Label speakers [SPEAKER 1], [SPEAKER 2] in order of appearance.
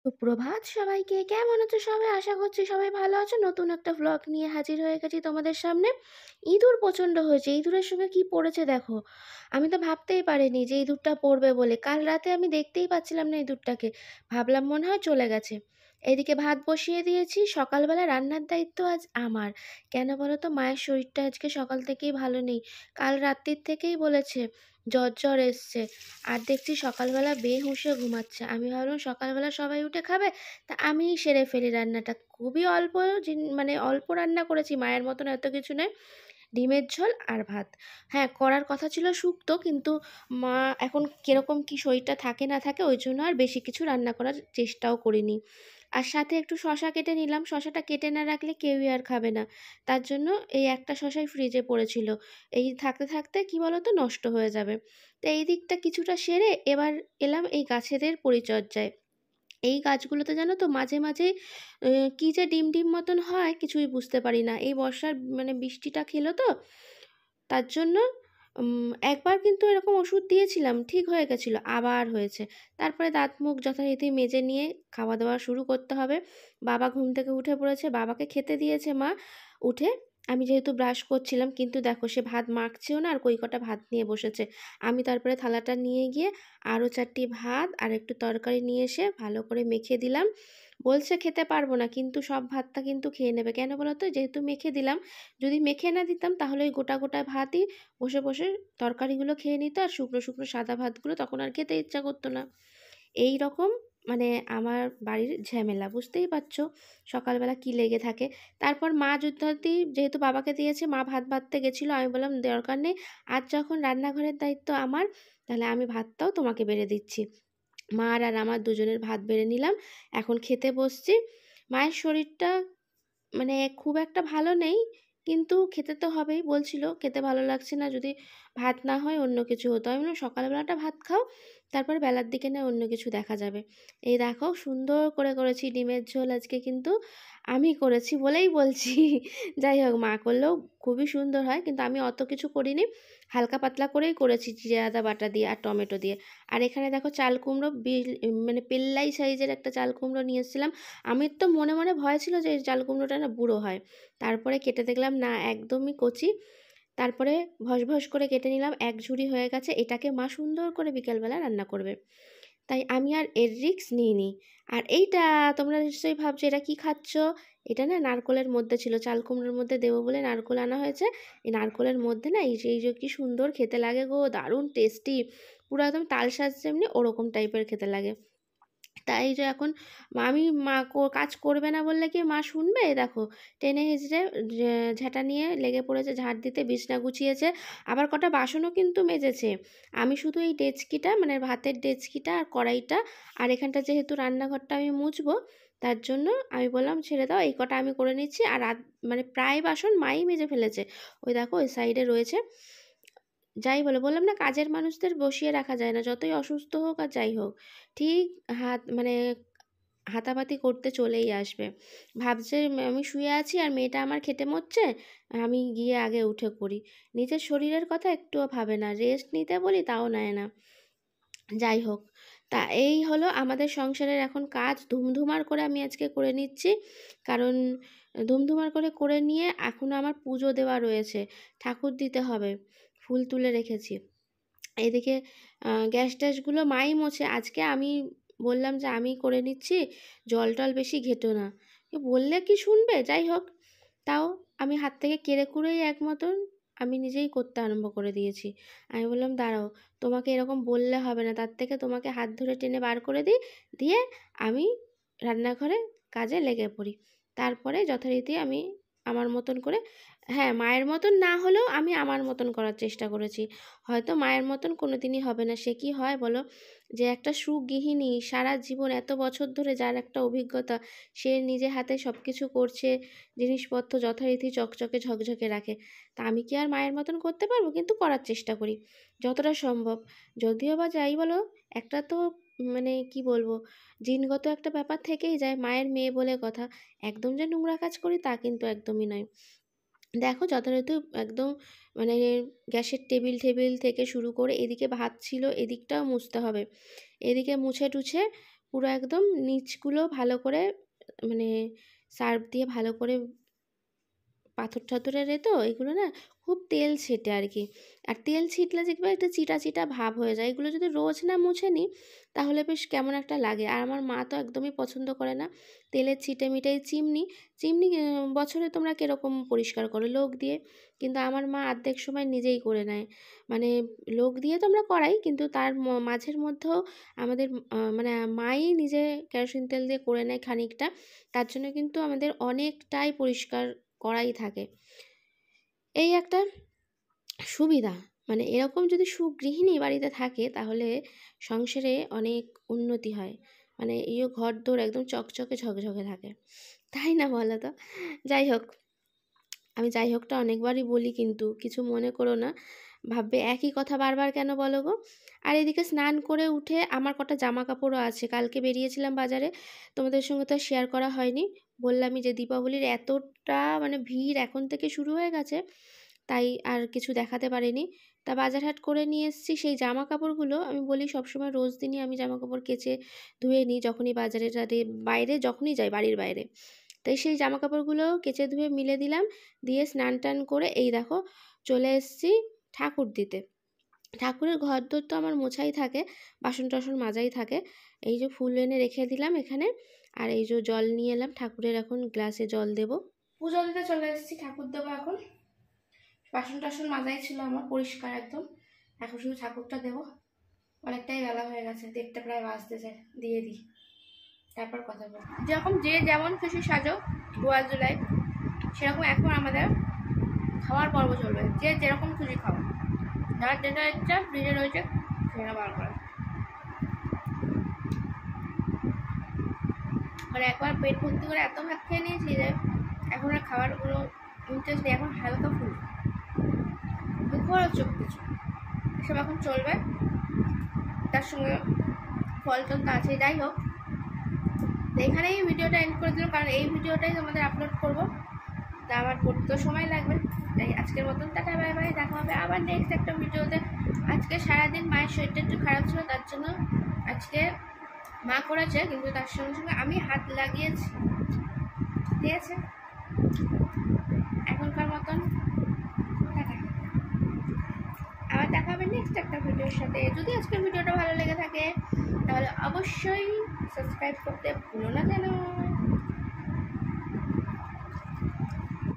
[SPEAKER 1] সুপ্রভাত সবাইকে। কেমন আছো সবাই? আশা করছি সবাই ভালো আছো। নতুন একটা ভ্লগ নিয়ে হাজির হয়ে গেছি তোমাদের সামনে। ইঁদুর প্রচণ্ড হয়েছে। ইঁদুরের সঙ্গে কি পড়েছে দেখো। আমি তো ভাবতেই পারিনি যে ইঁদুরটা পড়বে বলে। কাল রাতে আমি দেখতেই পাচ্ছিলাম না ইঁদুরটাকে। ভাবলাম মনে হয় চলে গেছে। এদিকে ভাত বসিয়ে দিয়েছি। সকালবেলা রান্নার দায়িত্ব আজ আমার। কেন বলো তো? মায়ের শরীরটা আজকে সকাল থেকেই ভালো নেই। কাল রাত্রির থেকেই বলেছে জ্বর এসছে। আর দেখছি সকালবেলা বেহুঁশে ঘুমাচ্ছে। আমি ভাবলাম সকালবেলা সবাই উঠে খাবে, তা আমিই সেরে ফেলি রান্নাটা। খুবই অল্প মানে অল্প রান্না করেছি, মায়ের মতন এত কিছু নয়। ডিমের ঝোল আর ভাত। হ্যাঁ, করার কথা ছিল শুক্তো, কিন্তু মা এখন কীরকম কী শরীরটা থাকে না থাকে ওই জন্য আর বেশি কিছু রান্না করার চেষ্টাও করিনি। আর সাথে একটু শশা কেটে নিলাম। শশাটা কেটে না রাখলে কেউই আর খাবে না। তার জন্য এই একটা শশাই ফ্রিজে পড়েছিল। এই থাকতে থাকতে কী বলো তো, নষ্ট হয়ে যাবে। তো এই দিকটা কিছুটা সেরে এবার এলাম এই গাছেদের পরিচর্যায়। এই গাছগুলোতে জানো তো মাঝে মাঝে কী যে ডিম ডিম মতন হয় কিছুই বুঝতে পারি না। এই বর্ষার মানে বৃষ্টিটা খেলো তো, তার জন্য একবার কিন্তু এরকম ওষুধ দিয়েছিলাম, ঠিক হয়ে গেছিলো, আবার হয়েছে। তারপরে দাঁত মুখ যথারীতি মেজে নিয়ে খাওয়া দাওয়া শুরু করতে হবে। বাবা ঘুম থেকে উঠে পড়েছে, বাবাকে খেতে দিয়েছে মা। উঠে আমি যেহেতু ব্রাশ করছিলাম, কিন্তু দেখো সে ভাত মাখছেও না আর কই কটা ভাত নিয়ে বসেছে। আমি তারপরে থালাটা নিয়ে গিয়ে আরও 4টি ভাত আর একটু তরকারি নিয়ে এসে ভালো করে মেখে দিলাম। বলছে খেতে পারবো না, কিন্তু সব ভাতটা কিন্তু খেয়ে নেবে। কেন বলো তো? যেহেতু মেখে দিলাম। যদি মেখে না দিতাম তাহলে ওই গোটা গোটা ভাতই বসে বসে তরকারিগুলো খেয়ে নিত, আর শুকনো শুকনো সাদা ভাতগুলো তখন আর খেতে ইচ্ছা করতো না। এই রকম মানে আমার বাড়ির ঝামেলা, বুঝতেই পারছো সকালবেলা কি লেগে থাকে। তারপর মা যথারীতি যেহেতু বাবাকে দিয়েছে, মা ভাত বাড়তে গেছিলো। আমি বললাম দরকার নেই, আজ যখন রান্নাঘরের দায়িত্ব আমার, তাহলে আমি ভাতটাও তোমাকে বেড়ে দিচ্ছি। মার আর আমার দুজনের ভাত বেড়ে নিলাম। এখন খেতে বসছি। মায়ের শরীরটা মানে খুব একটা ভালো নেই, কিন্তু খেতে তো হবেই। বলছিল খেতে ভালো লাগছে না, যদি ভাত না হয় অন্য কিছু হতো। আমি বললাম সকালবেলাটা ভাত খাও, তারপর বেলার দিকে না অন্য কিছু দেখা যাবে। এই দেখো সুন্দর করে করেছি ডিমের ঝোল আজকে, কিন্তু আমি করেছি বলেই বলছি। যাই হোক, মা করলেও খুবই সুন্দর হয়, কিন্তু আমি অত কিছু করিনি। হালকা পাতলা করেই করেছি, জিরে আদা বাটা দিয়ে আর টমেটো দিয়ে। আর এখানে দেখো চাল কুমড়ো মানে পেল্লাই সাইজের একটা চাল কুমড়ো নিয়ে এসেছিলাম। আমি তো মনে মনে ভয় ছিল যে এই চাল কুমড়োটা না বুড়ো হয়। তারপরে কেটে দেখলাম না, একদমই কচি। তারপরে ভস ভস করে কেটে নিলাম। এক ঝুড়ি হয়ে গেছে। এটাকে মা সুন্দর করে বিকেলবেলা রান্না করবে, তাই আমি আর এর রিস্ক নিইনি। আর এইটা তোমরা নিশ্চয়ই ভাবছো এটা কি খাচ্ছ। এটা না নারকোলের মধ্যে ছিল, চাল কুমড়োর মধ্যে দেবো বলে নারকোল আনা হয়েছে। এই নারকোলের মধ্যে না এই যে কি সুন্দর খেতে লাগে গো, দারুণ টেস্টি। পুরো একদম তালশাঁস যেমনি ওরকম টাইপের খেতে লাগে। তাই যে এখন আমি কাজ করবে না বললে কি মা শুনবে? দেখো টেনে হিঁচড়ে ঝাঁটা নিয়ে লেগে পড়েছে ঝাঁট দিতে, বিছনা গুছিয়েছে, আবার কটা বাসনও কিন্তু মেজেছে। আমি শুধু এই ডেচকিটা মানে ভাতের ডেচকিটা আর কড়াইটা আর এখানটা যেহেতু রান্নাঘরটা আমি মুছবো, তার জন্য আমি বললাম ছেড়ে দাও, এই কটা আমি করে নিচ্ছি। আর মানে প্রায় বাসন মাই মেজে ফেলেছে। ওই দেখো ওই সাইডে রয়েছে। যাই বললাম না কাজের মানুষদের বসিয়ে রাখা যায় না, যতই অসুস্থ হোক আর যাই হোক, ঠিক মানে হাতাপাতি করতে চলেই আসবে। ভাবছে আমি শুয়ে আছি আর মেয়েটা আমার খেটে মরছে, আমি গিয়ে আগে উঠে করি। নিজের শরীরের কথা একটুও ভাবে না, রেস্ট নিতে বলি তাও নেয় না। যাই হোক, তা এই হলো আমাদের সংসারের এখন কাজ। ধুমধুমার করে আমি আজকে করে নিচ্ছি, কারণ ধুমধুমার করে করে নিয়ে এখনও আমার পুজো দেওয়া রয়েছে, ঠাকুর দিতে হবে, ফুল তুলে রেখেছি। এদিকে গ্যাস ট্যাসগুলো মাই মোছে। আজকে আমি বললাম যে আমি করে নিচ্ছি, জল টল বেশি ঘেঁটো না। বললে কি শুনবে? যাই হোক, তাও আমি হাত থেকে কেড়ে কুড়েই এক মতন আমি নিজেই করতে আরম্ভ করে দিয়েছি। আমি বললাম দাঁড়াও, তোমাকে এরকম বললে হবে না, তার থেকে তোমাকে হাত ধরে টেনে বার করে দিই, দিয়ে আমি রান্নাঘরে কাজে লেগে পড়ি। তারপরে যথারীতি আমি আমার মতন করে, হ্যাঁ মায়ের মতন না হলেও আমি আমার মতন করার চেষ্টা করেছি। হয়তো মায়ের মতন কোনো দিনই হবে না। সে কি হয় বলো? যে একটা সুগৃহিণী সারা জীবন এত বছর ধরে যার একটা অভিজ্ঞতা, সে নিজে হাতে সব কিছু করছে, জিনিসপত্র যথারীতি চকচকে ঝকঝকে রাখে। তা আমি কি আর মায়ের মতন করতে পারবো? কিন্তু করার চেষ্টা করি যতটা সম্ভব। যদিও বা যাই বলো, একটা তো মানে কি বলবো, জিনগত একটা ব্যাপার থেকেই যায়, মায়ের মেয়ে বলে কথা। একদম যে নোংরা কাজ করি তা কিন্তু একদমই নয়। দেখো যথারীতি একদম মানে গ্যাসের টেবিল টেবিল থেকে শুরু করে এদিকে ভাত ছিল, এদিকটাও মুছতে হবে। এদিকে মুছে টুছে পুরো একদম নিচগুলো ভালো করে মানে সার্ফ দিয়ে ভালো করে পাথর ঠাথরের তো এগুলো না খুব তেল ছেটে আর কি। আর তেল ছিটলে দেখবে একটা চিটা চিটা ভাব হয়ে যায়। এগুলো যদি রোজ না মুছে নিই তাহলে বেশ কেমন একটা লাগে। আর আমার মা তো একদমই পছন্দ করে না তেলের ছিটে মিটে। চিমনি চিমনি বছরে তোমরা কীরকম পরিষ্কার করো? লোক দিয়ে। কিন্তু আমার মা অর্ধেক সময় নিজেই করে নেয়। মানে লোক দিয়ে তো আমরা করাই, কিন্তু তার মাঝের মধ্যেও আমাদের মানে মাই নিজে কেরোসিন তেল দিয়ে করে নেয় খানিকটা। তার জন্য কিন্তু আমাদের অনেকটাই পরিষ্কার করাই থাকে। এই একটা সুবিধা, মানে এরকম যদি সুগৃহিণী বাড়িতে থাকে তাহলে সংসারে অনেক উন্নতি হয়। মানে এই ঘরদোর একদম চকচকে ঝকঝকে থাকে, তাই না বলো তো? যাই হোক, আমি যাই হোকটা অনেকবারই বলি, কিন্তু কিছু মনে করো না, ভাববে একই কথা বারবার কেন বলো গো। আর এদিকে স্নান করে উঠে আমার কটা জামা কাপড়ও আছে, কালকে বেরিয়েছিলাম বাজারে, তোমাদের সঙ্গে তো শেয়ার করা হয়নি। বললামই যে দীপাবলির এতটা মানে ভিড় এখন থেকে শুরু হয়ে গেছে, তাই আর কিছু দেখাতে পারিনি। তা বাজার হাট করে নিয়ে এসেছি। সেই জামা কাপড়গুলো আমি বলি সবসময় রোজ দিনই আমি জামা কাপড় কেচে ধুয়ে নিই যখনই বাজারে বাইরে যখনই যাই বাড়ির বাইরে। তাই সেই জামা কাপড়গুলো কেচে ধুয়ে মিলে দিলাম, দিয়ে স্নান টান করে এই দেখো চলে এসেছি ঠাকুর দিতে। ঠাকুরের ঘর দোর তো আমার মোছাই থাকে, বাসন টাসন মাজাই থাকে। এই যে ফুল এনে রেখে দিলাম এখানে, আর এই যে জল নিয়ে এলাম ঠাকুরের, এখন গ্লাসে জল দেব। পুজো দিতে চলে এসেছি, ঠাকুর দেবো এখন। বাসন টাসন মাজাই ছিল আমার পরিষ্কার একদম, এখন শুধু ঠাকুরটা দেবো। অনেকটাই বেলা হয়ে গেছে, 1টা প্রায় বাজতে যায়, দিয়ে দিই তারপর কথা বলবো। যেরকম যে যেমন খুশি সাজো 2 জুলাই, সেরকম এখন আমাদের খাওয়ার পর্ব চলবে। যে যেরকম খুশি খাও, যার যেটা ইচ্ছা ফ্রিজে রয়েছে সেটা বার করে। মানে একবার পেট ভর্তি করে এত ভাত খেয়ে নিয়েছি যে এখন আর খাবার কোনো ইন্টারেস্ট নেই, এখন হালকা ফুল চোখ কিছু এসব এখন চলবে, তার সঙ্গে ফল টল তো আছে। যাই হোক, এখানেই ভিডিওটা এন্ড করে দিলাম, কারণ এই ভিডিওটাই তোমাদের আপলোড করবো, তা আমার করতে সময় লাগবে। তাই আজকের মতন টাটা বাই বাই, দেখা হবে আবার নেক্সট একটা ভিডিওতে। আজকে সারাদিন মায়ের শরীরটা একটু খারাপ ছিল, তার জন্য আজকে মা করেছে, কিন্তু তার সঙ্গে সঙ্গে আমি হাত লাগিয়েছি, ঠিক আছে? এখনকার মতন টাটা, আবার দেখা হবে নেক্সট একটা ভিডিওর সাথে। যদি আজকের ভিডিওটা ভালো লেগে থাকে তাহলে অবশ্যই সাবস্ক্রাইব করতে ভুলো না যেন।